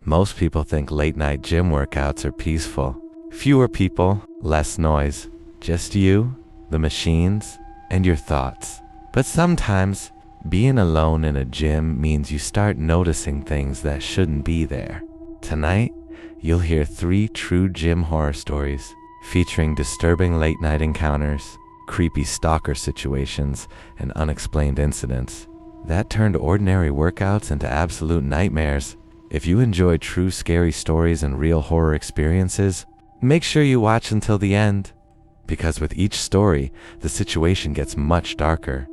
Most people think late night gym workouts are peaceful. Fewer people, less noise. Just you, the machines, and your thoughts. But sometimes, being alone in a gym means you start noticing things that shouldn't be there. Tonight, you'll hear 3 true gym horror stories featuring disturbing late night encounters, creepy stalker situations, and unexplained incidents that turned ordinary workouts into absolute nightmares. If you enjoy true scary stories and real horror experiences, make sure you watch until the end, because with each story, the situation gets much darker.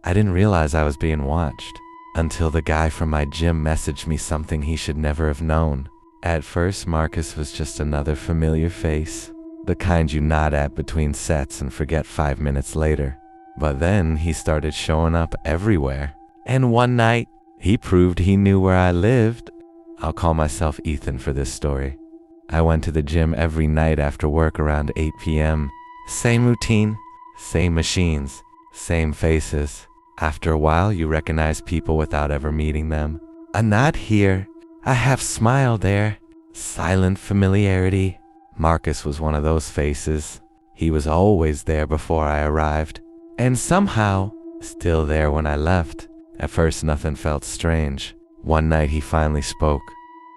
I didn't realize I was being watched until the guy from my gym messaged me something he should never have known. At first, Marcus was just another familiar face, the kind you nod at between sets and forget 5 minutes later. But then he started showing up everywhere. And one night, he proved he knew where I lived. I'll call myself Ethan for this story. I went to the gym every night after work around 8 p.m. Same routine, same machines, same faces. After a while, you recognize people without ever meeting them. A nod here, a half smile there, silent familiarity. Marcus was one of those faces. He was always there before I arrived, and somehow still there when I left. At first, nothing felt strange. One night, he finally spoke.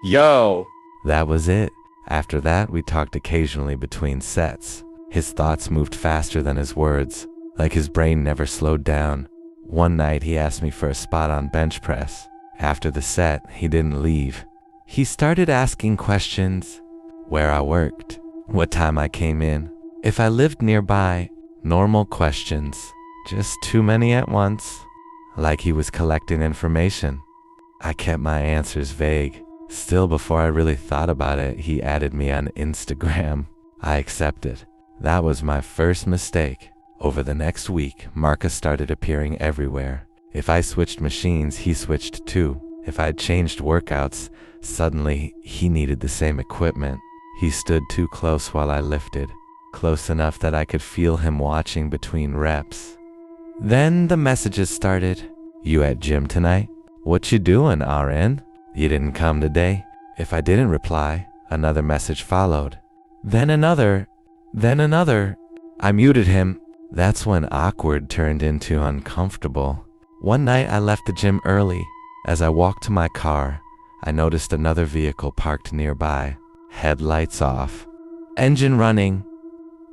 Yo! That was it. After that, we talked occasionally between sets. His thoughts moved faster than his words, like his brain never slowed down. One night, he asked me for a spot on bench press. After the set, he didn't leave. He started asking questions. Where I worked, what time I came in, if I lived nearby. Normal questions, just too many at once. Like he was collecting information. I kept my answers vague. Still, before I really thought about it, he added me on Instagram. I accepted. That was my first mistake. Over the next week, Marcus started appearing everywhere. If I switched machines, he switched too. If I changed workouts, suddenly he needed the same equipment. He stood too close while I lifted, close enough that I could feel him watching between reps. Then the messages started. You at gym tonight? What you doing, RN? You didn't come today? If I didn't reply, another message followed. Then another. I muted him. That's when awkward turned into uncomfortable. One night I left the gym early. As I walked to my car, I noticed another vehicle parked nearby. Headlights off. Engine running.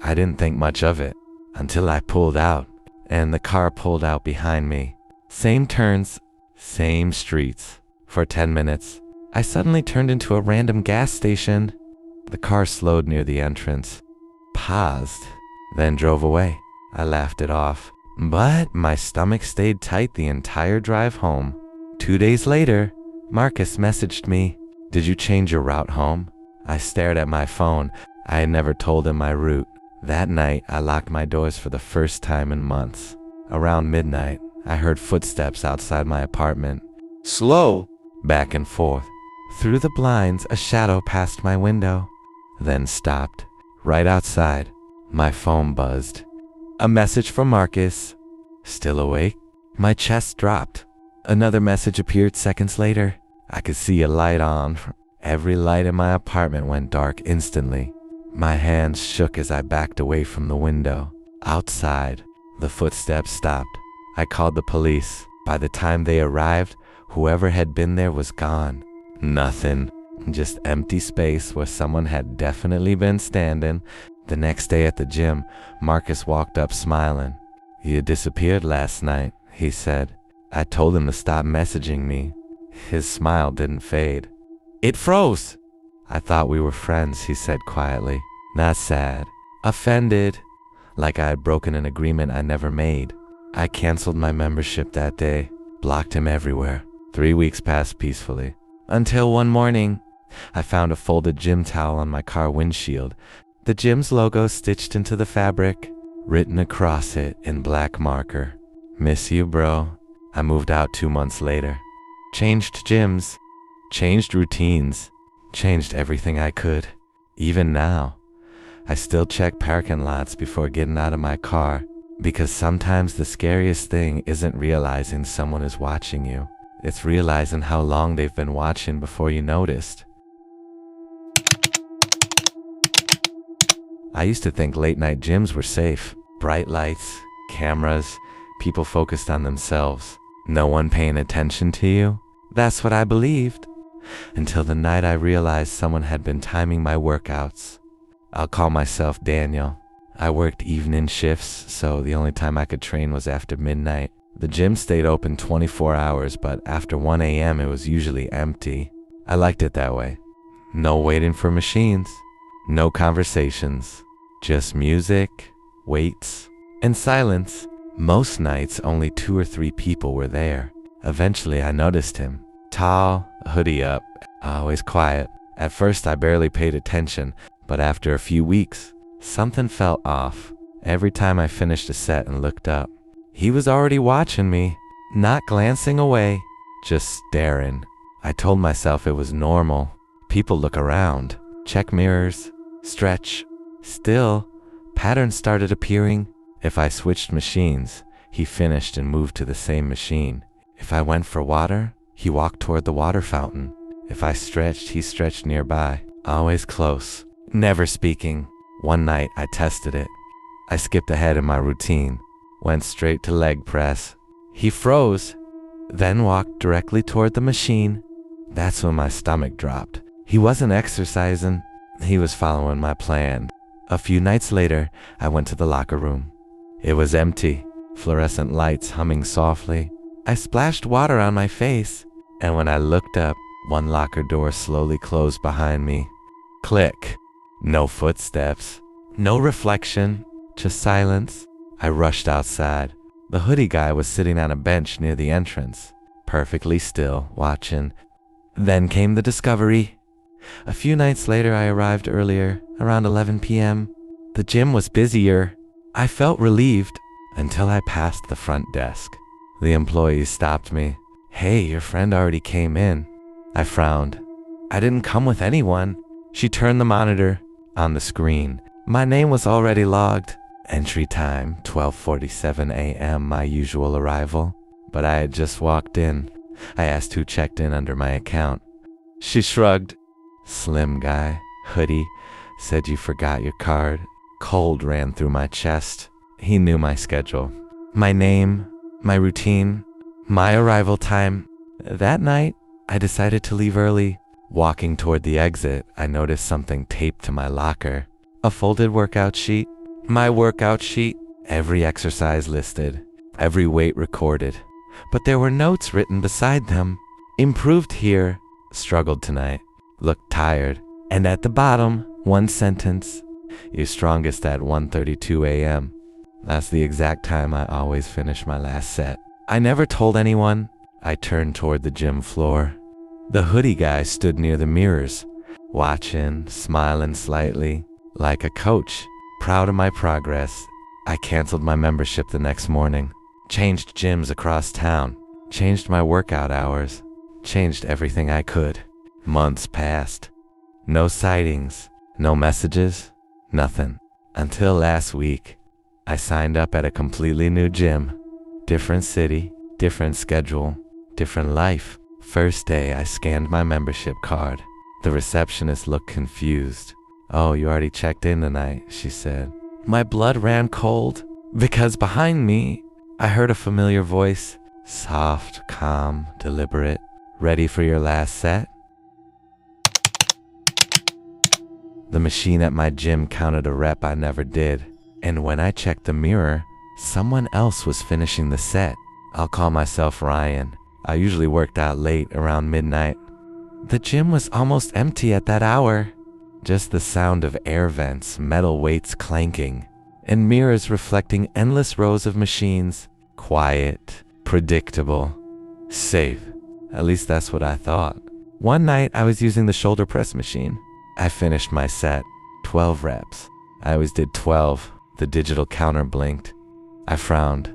I didn't think much of it until I pulled out, and the car pulled out behind me. Same turns, same streets. For 10 minutes, I suddenly turned into a random gas station. The car slowed near the entrance, paused, then drove away. I laughed it off, but my stomach stayed tight the entire drive home. 2 days later, Marcus messaged me, "Did you change your route home?" I stared at my phone. I had never told him my route. That night, I locked my doors for the first time in months. Around midnight, I heard footsteps outside my apartment. Slow. Back and forth. Through the blinds, a shadow passed my window, then stopped. Right outside, my phone buzzed. A message from Marcus. Still awake? My chest dropped. Another message appeared seconds later. I could see a light on. Every light in my apartment went dark instantly. My hands shook as I backed away from the window. Outside, the footsteps stopped. I called the police. By the time they arrived, whoever had been there was gone. Nothing. Just empty space where someone had definitely been standing. The next day at the gym, Marcus walked up smiling. "You disappeared last night," he said. I told him to stop messaging me. His smile didn't fade. "It froze." "I thought we were friends," he said quietly. Not sad. Offended. Like I had broken an agreement I never made. I canceled my membership that day. Blocked him everywhere. 3 weeks passed peacefully. Until one morning, I found a folded gym towel on my car windshield. The gym's logo stitched into the fabric, written across it in black marker. "Miss you, bro." I moved out 2 months later. Changed gyms. Changed routines. Changed everything I could. Even now, I still check parking lots before getting out of my car, because sometimes the scariest thing isn't realizing someone is watching you. It's realizing how long they've been watching before you noticed. I used to think late night gyms were safe. Bright lights, cameras, people focused on themselves. No one paying attention to you. That's what I believed. Until the night I realized someone had been timing my workouts. I'll call myself Daniel. I worked evening shifts, so the only time I could train was after midnight. The gym stayed open 24 hours, but after 1 a.m. it was usually empty. I liked it that way. No waiting for machines. No conversations. Just music, weights, and silence. Most nights only 2 or 3 people were there. Eventually I noticed him. Tall, hoodie up, always quiet. At first I barely paid attention, but after a few weeks, something felt off. Every time I finished a set and looked up, he was already watching me, not glancing away, just staring. I told myself it was normal. People look around, check mirrors, stretch. Still, patterns started appearing. If I switched machines, he finished and moved to the same machine. If I went for water, he walked toward the water fountain. If I stretched, he stretched nearby. Always close, never speaking. One night I tested it. I skipped ahead in my routine, went straight to leg press. He froze, then walked directly toward the machine. That's when my stomach dropped. He wasn't exercising, he was following my plan. A few nights later, I went to the locker room. It was empty, fluorescent lights humming softly. I splashed water on my face, and when I looked up, one locker door slowly closed behind me. Click. No footsteps, no reflection, just silence. I rushed outside. The hoodie guy was sitting on a bench near the entrance, perfectly still, watching. Then came the discovery. A few nights later I arrived earlier, around 11 p.m. The gym was busier. I felt relieved until I passed the front desk. The employee stopped me. "Hey, your friend already came in." I frowned. "I didn't come with anyone." She turned the monitor. On the screen, my name was already logged. Entry time, 12:47 a.m., my usual arrival. But I had just walked in. I asked who checked in under my account. She shrugged. Slim guy, hoodie, said you forgot your card. Cold ran through my chest. He knew my schedule, my name, my routine, my arrival time. That night, I decided to leave early. Walking toward the exit, I noticed something taped to my locker. A folded workout sheet. My workout sheet. Every exercise listed. Every weight recorded. But there were notes written beside them. Improved here. Struggled tonight. Looked tired. And at the bottom, one sentence. You're strongest at 1:32 a.m. That's the exact time I always finish my last set. I never told anyone. I turned toward the gym floor. The hoodie guy stood near the mirrors, watching, smiling slightly, like a coach, proud of my progress. I canceled my membership the next morning, changed gyms across town, changed my workout hours, changed everything I could. Months passed. No sightings, no messages, nothing. Until last week, I signed up at a completely new gym. Different city, different schedule, different life. First day, I scanned my membership card. The receptionist looked confused. "Oh, you already checked in tonight," she said. My blood ran cold, because behind me, I heard a familiar voice. Soft, calm, deliberate. "Ready for your last set?" The machine at my gym counted a rep I never did. And when I checked the mirror, someone else was finishing the set. I'll call myself Ryan. I usually worked out late, around midnight. The gym was almost empty at that hour. Just the sound of air vents, metal weights clanking, and mirrors reflecting endless rows of machines. Quiet, predictable, safe. At least that's what I thought. One night I was using the shoulder press machine. I finished my set, 12 reps. I always did 12. The digital counter blinked. I frowned.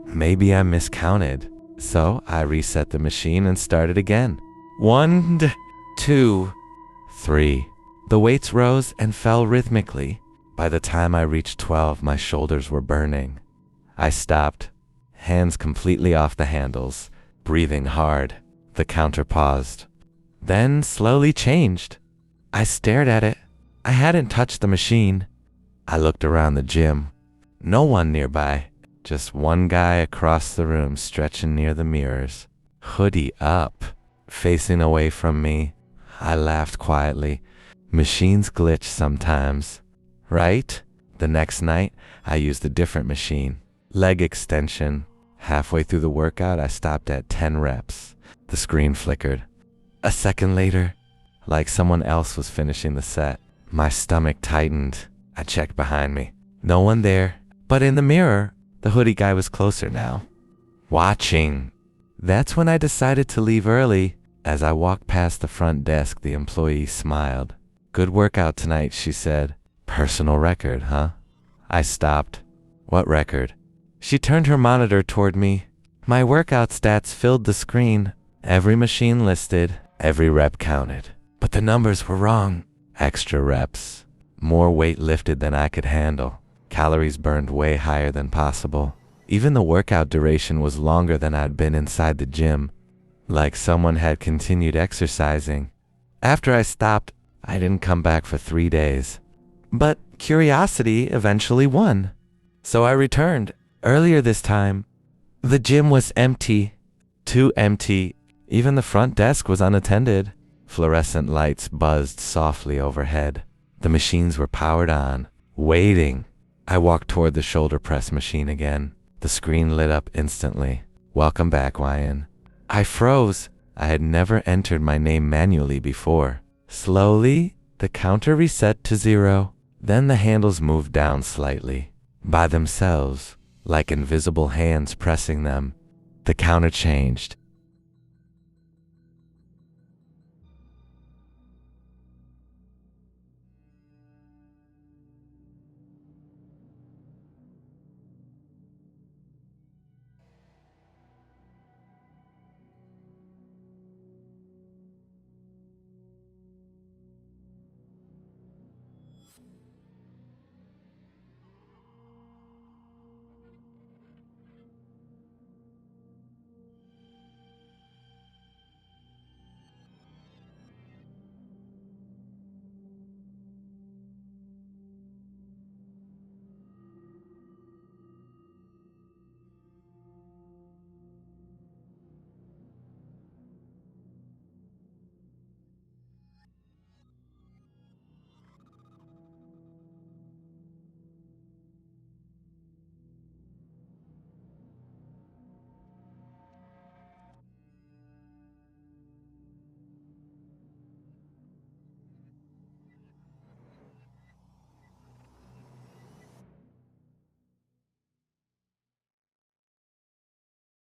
Maybe I miscounted. So I reset the machine and started again. 1, 2, 3. The weights rose and fell rhythmically. By the time I reached 12, my shoulders were burning. I stopped, hands completely off the handles, breathing hard. The counter paused, then slowly changed. I stared at it. I hadn't touched the machine. I looked around the gym. No one nearby. Just one guy across the room stretching near the mirrors, hoodie up, facing away from me. I laughed quietly. Machines glitch sometimes, right? The next night, I used a different machine. Leg extension. Halfway through the workout, I stopped at 10 reps. The screen flickered. A second later, like someone else was finishing the set. My stomach tightened. I checked behind me. No one there, but in the mirror, the hoodie guy was closer now, watching. That's when I decided to leave early. As I walked past the front desk, the employee smiled. "Good workout tonight," she said. "Personal record, huh?" I stopped. "What record?" She turned her monitor toward me. My workout stats filled the screen. Every machine listed, every rep counted. But the numbers were wrong. Extra reps. More weight lifted than I could handle. Calories burned way higher than possible. Even the workout duration was longer than I'd been inside the gym. Like someone had continued exercising. After I stopped, I didn't come back for 3 days. But curiosity eventually won. So I returned. Earlier this time, the gym was empty. Too empty. Even the front desk was unattended. Fluorescent lights buzzed softly overhead. The machines were powered on, waiting. I walked toward the shoulder press machine again. The screen lit up instantly. "Welcome back, Ryan." I froze. I had never entered my name manually before. Slowly, the counter reset to 0. Then the handles moved down slightly, by themselves, like invisible hands pressing them. The counter changed.